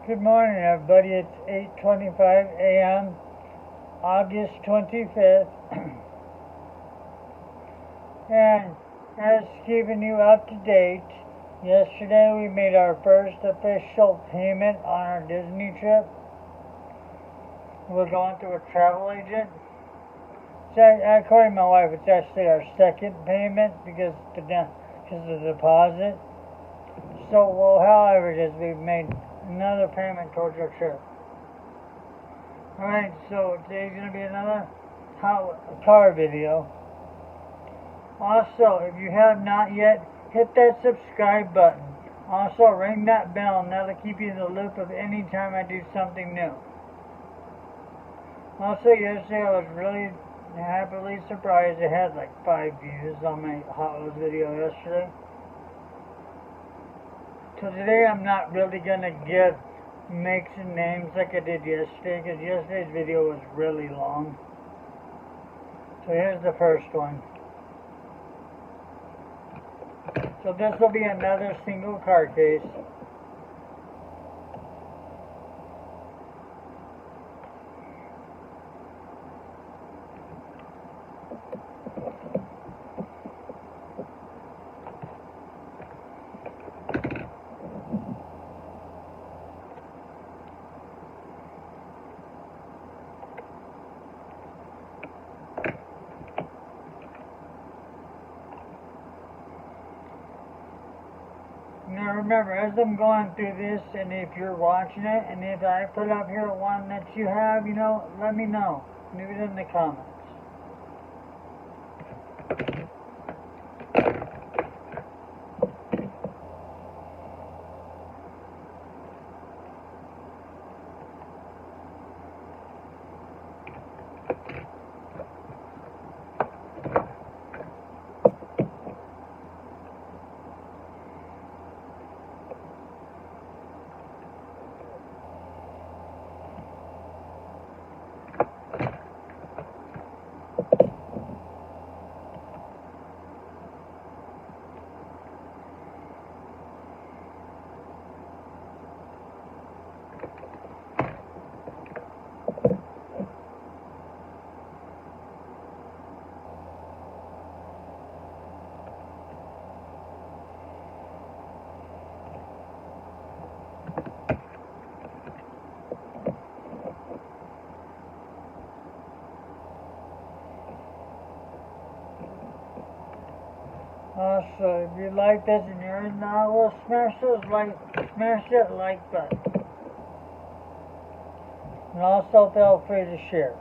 Good morning, everybody. It's 8:25 a.m., August 25th, and as keeping you up to date, yesterday we made our first official payment on our Disney trip. We're going through a travel agent. So, according to my wife, it's actually our second payment because of the deposit. So, well, however it is, we've made another payment towards our trip. Alright, so today's going to be another car video. Also, if you have not yet, hit that subscribe button. Also, ring that bell and that'll keep you in the loop of any time I do something new. Also, yesterday I was really happily surprised. I had like 5 views on my Hot Wheels video yesterday. So today I'm not really going to give makes and names like I did yesterday, because yesterday's video was really long. So here's the first one. So this will be another single car case. Now remember, as I'm going through this, and if you're watching it, and if I put up here one that you have, let me know. Leave it in the comments. Also, if you like this and you're in the well, smash that like button. And also feel free to share.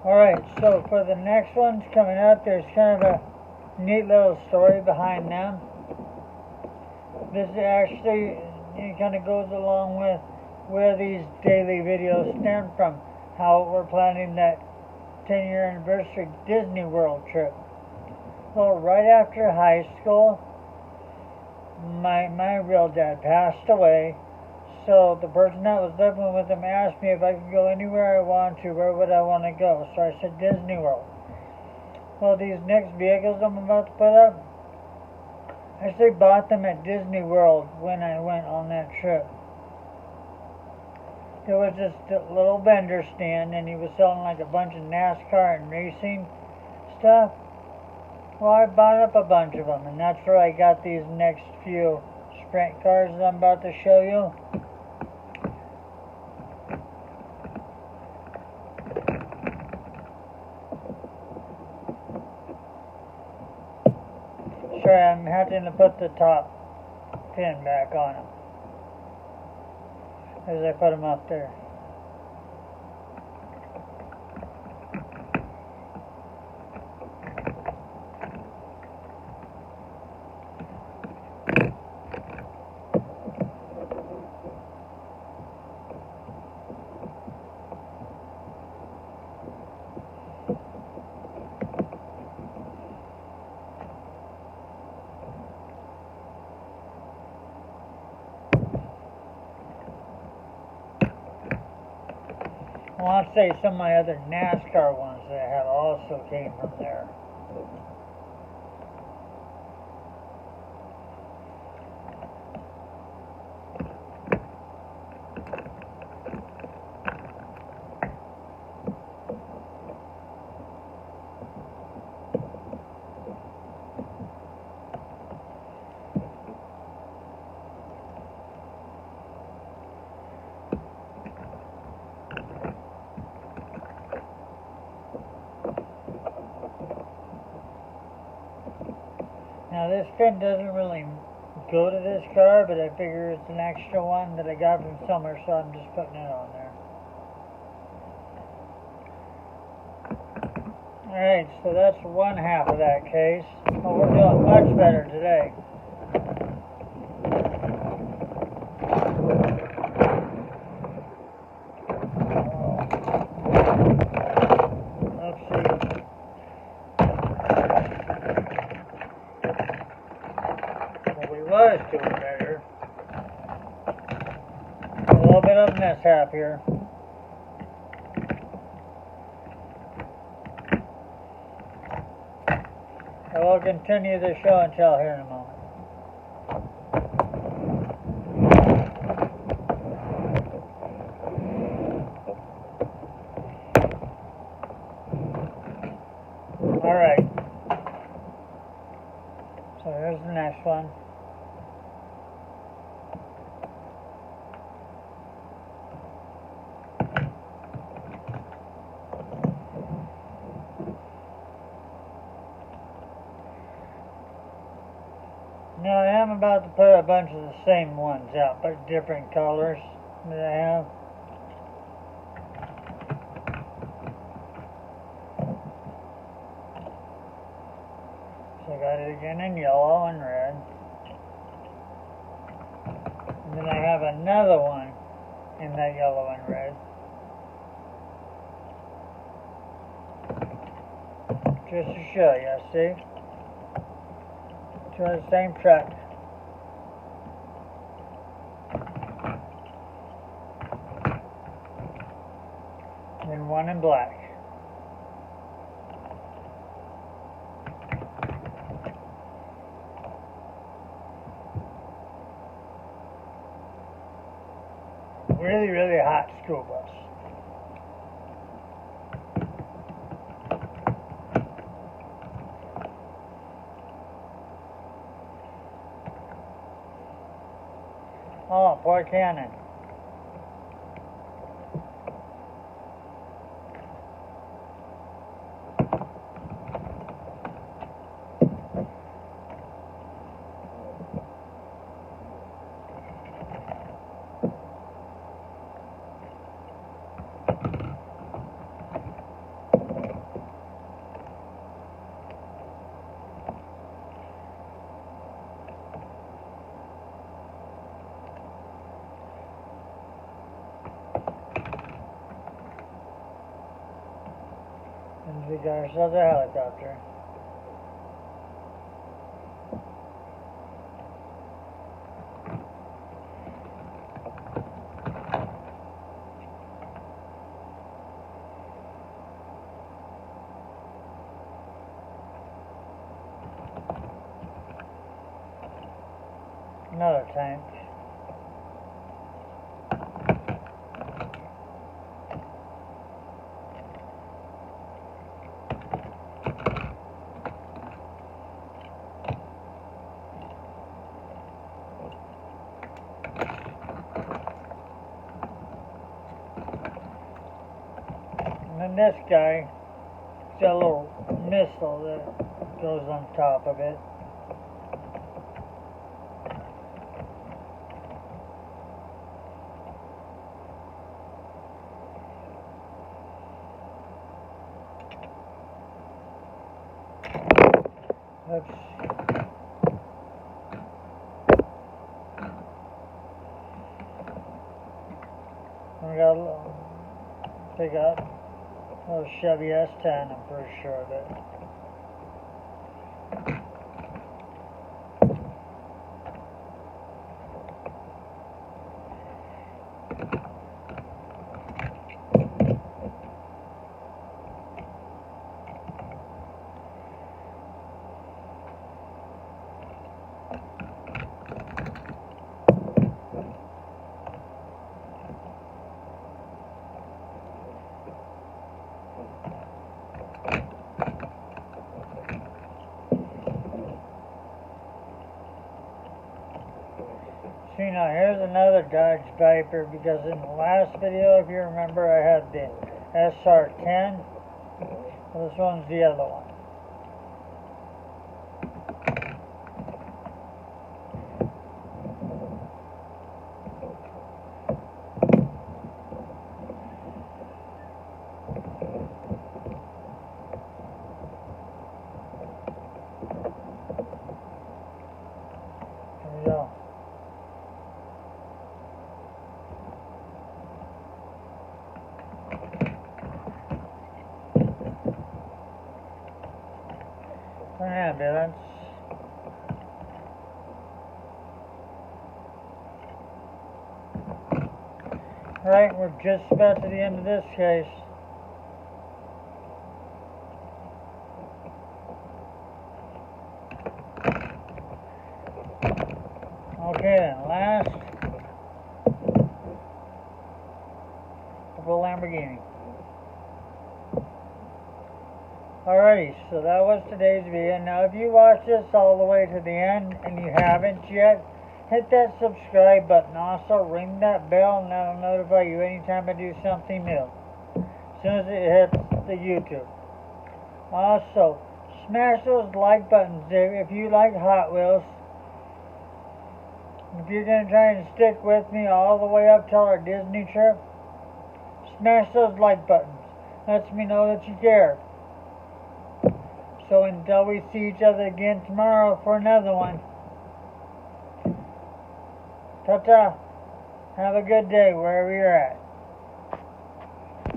Alright, so for the next ones coming up, there's kind of a neat little story behind them. This actually kind of goes along with where these daily videos stem from, how we're planning that 10-year anniversary Disney World trip. Well, right after high school, my real dad passed away. So the person that was living with him asked me if I could go anywhere I want to. Where would I want to go? So I said Disney World. Well, these next vehicles I'm about to put up, I actually bought them at Disney World when I went on that trip. There was this little vendor stand, and he was selling like a bunch of NASCAR and racing stuff. Well, I bought up a bunch of them, and that's where I got these next few sprint cars that I'm about to show you. Sorry, I'm having to put the top pin back on them as I put them up there. I want to say some of my other NASCAR ones that I have also came from there. Now this pin doesn't really go to this car, but I figure it's an extra one that I got from somewhere, so I'm just putting it on there. Alright, so that's one half of that case. Oh, we're doing much better today. Was doing better. A little bit of mishap here. I will continue the show and tell here in a moment. Alright. So here's the next one. Now I am about to put a bunch of the same ones out, but different colors that I have. So I got it again in yellow and red. And then I have another one in that yellow and red. Just to show you, see? The same truck. And one in black. Really, really hot school bus. Oh, poor Cannon. And we got ourselves a helicopter. another tank. And then this guy, it's got a little missile that goes on top of it. Oops. We got a little, they got a little Chevy S10, I'm pretty sure of it. See, now here's another Dodge Viper, because in the last video, if you remember, I had the SR10. Well, this one's the other one. Here we go. Ambulance. Right, we're just about to the end of this case. Okay, then, last couple Lamborghini. Alrighty, so that was today's video. Now, if you watched this all the way to the end and you haven't yet, hit that subscribe button. Also, ring that bell and that'll notify you anytime I do something new, as soon as it hits the YouTube. Also, smash those like buttons if you like Hot Wheels. If you're going to try and stick with me all the way up till our Disney trip, smash those like buttons. Lets me know that you care. So until we see each other again tomorrow for another one, ta-ta. Have a good day wherever you're at.